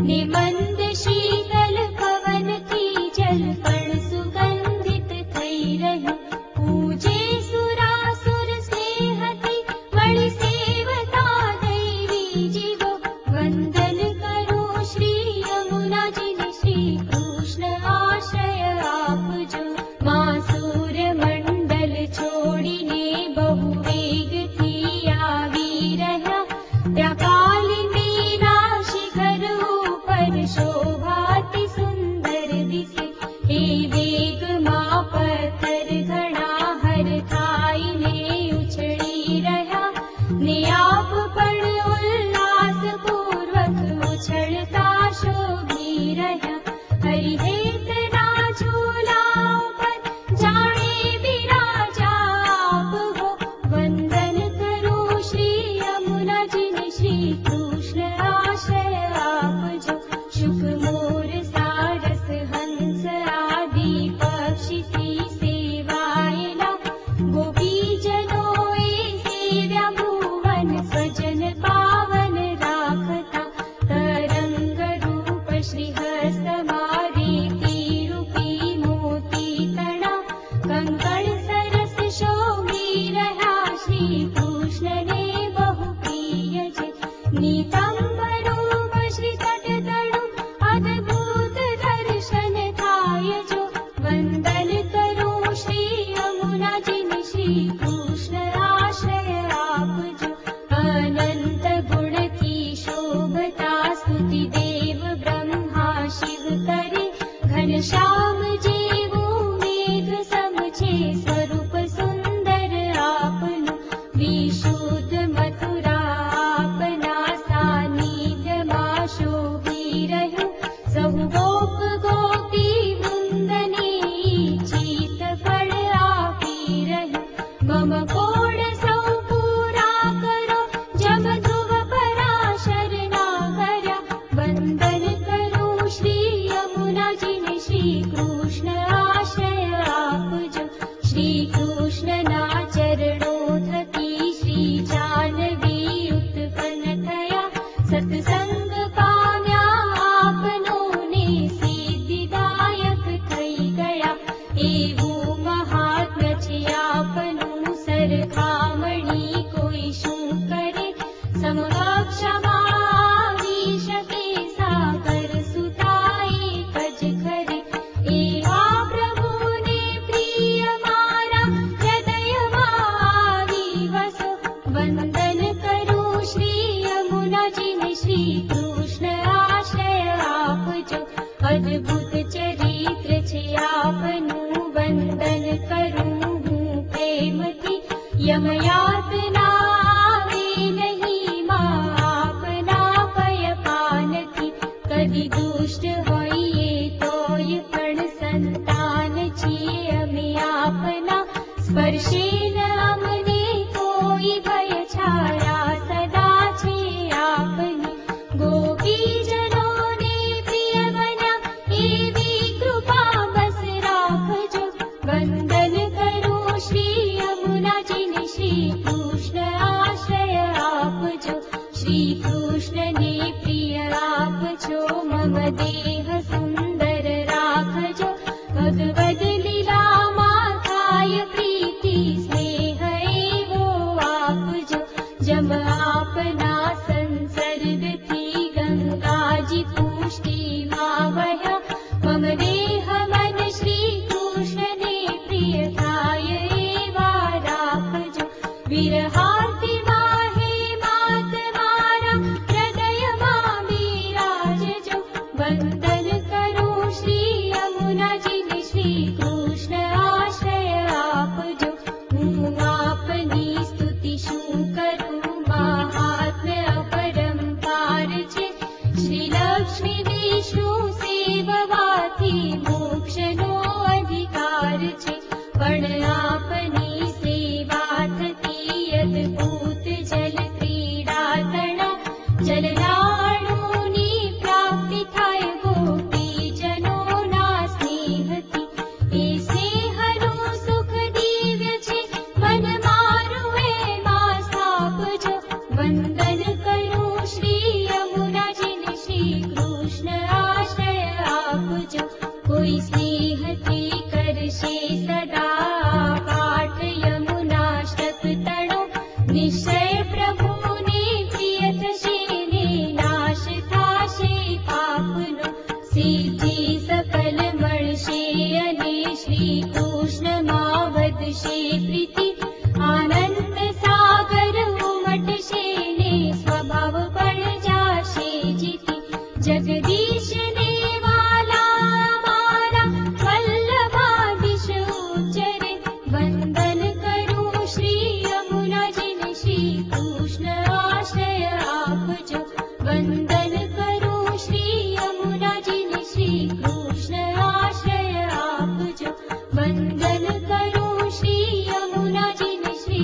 ने मंद शीतल पवन थी जल पण सुगंधित थई रह्યું पूजे सुरासुर स्नेहથી वळी सेवता दैवी जीवो वंदन करो श्री यमुनाजीने श्री कृष्ण आश्रय आपजो मां सूर्य मंडल छोड़ीने बहु वेगથી આવી રહ્યા त्या कालिंदीना शिखर ऊपर शोभाति सुंदर दिसे हे वेगમાં પથ્થર ઘણા હરખાઈને ઉછળી રહ્યા ને આપ પણ ઉલ્લાસપૂર્વક ઉછળતા શોભી રહ્યા હરિહેતના ઝૂલા ઉપર જાણે બિરાજા આપ હો વંદન કરો શ્રી યમુનાજીને શ્રી કૃષ્ણ આશ્રય આપજો શુક મોર સારસ હંસ આદિ પક્ષીથી સેવાયેલા ગોપીજનોએ સેવ્યા ભુવન સ્વજન પાવન રાખતા તરંગ રૂપ શ્રી હસ્ત મારી રૂપી મોતી તણા કંકણ સરસ શોભી રહ્યા શ્રી કૃષ્ણને બહુ પ્રિય છે નીતાંબરૂપ શ્રી તટતડું અદ્ભુત દર્શન થાય જો વંદન કરો શ્રી યમુનાજીને શ્રી કૃષ્ણ આશ્રય આપજો અનંત ગુણથી શોભતા સ્તુતિ દેવ બ્રહ્મા શિવ કરે ઘનશ્યામ જેવું મેઘ સમ છે સ્વરૂપ સુંદર આપનું વિશુદ્ધ મથુરા આપના સાનિધ્યમાં શોભી રહ્યું સહુ ગોપ ગોપી વૃંદને ઈચ્છિત ફળ આપી રહ્યું મમ કોડ સૌ પૂરા કરો જમ ધ્રુવ પરાશરના કર્યા વંદન કરો શ્રી યમુનાજીને શ્રી કૃષ્ણ આશ્રય આપજો શ્રી કૃષ્ણના ચરણો થકી શ્રી જાનવી ઉત્પન્ન થયા સત્સંગ પામ્યા આપનોને સિદ્ધિદાયક થઈ ગયા એવું મહાત્મ્ય છે આપનું સરખામણી કોઈ શું કરે સમકક્ષમાં આવી શકે સાગર સુતા એક જ ખરે એવા પ્રભુને પ્રિય મારા હૃદયમાં આવી વસો વંદન કરો શ્રી યમુનાજીને શ્રી કૃષ્ણ આશ્રય આપજો અદ્ભુત ચરિત્ર છે આપનું વંદન કરું હું પ્રેમથી યમયાતના આવે નહીં માં આપના પયપાનથી કદી દુષ્ટ હોઈએ તોય પણ સંતાન છીએ અમે આપના સ્પર્શે ન અમને કોઈ ભય છાયા સદા છે આપની ગોપીજનોને પ્રિય બન્યા એવી કૃપા બસ રાખજો વંદન કરો શ્રી યમુનાજીને શ્રી કૃષ્ણ આશ્રય આપજો શ્રી કૃષ્ણને પ્રિય આપજો મમ દેહ સુંદર રાખજો ભગવદ લીલામાં થાય પ્રીતિ સ્નેહ એવો આપજો જમ આપના સંસર્ગથી ગંગાજી પુષ્ટિમાં વહ્યા મમ દેહ મન શ્રી કૃષ્ણને પ્રિય થાય એવા રાખજો વિરહાર્થી માહે માત મારા હૃદયમાં બિરાજજો વંદન કરો શ્રી યમુનાજીને શ્રી કૃષ્ણ આશ્રય આપજો હું આપની સ્તુતિ શું કરું મહાત્મ્ય અપરંપાર છે શ્રી લક્ષ્મી વિષ્ણુ સેવવાથી મોક્ષનો અધિકાર છે પણ આપની સેવા થકી અદ્ભુત જલ ક્રીડા તણા જલલાડુની પ્રાપ્તિ થાય ગોપીજનોના સ્નેહથી એ સ્નેહનું સુખ દિવ્ય છે મન મારું એમાં સ્થાપજો વંદન કરું શ્રી યમુનાજીને શ્રી કૃષ્ણ जगदीश ने वाला मारा वल्लभाधीश उच्चरे वंदन करूं श्री यमुना जिन श्री कृष्ण आश्रय आपजो वंदन करूं श्री यमुना जिन श्री कृष्ण आश्रय आपजो वंदन करूं श्री यमुना जिन श्री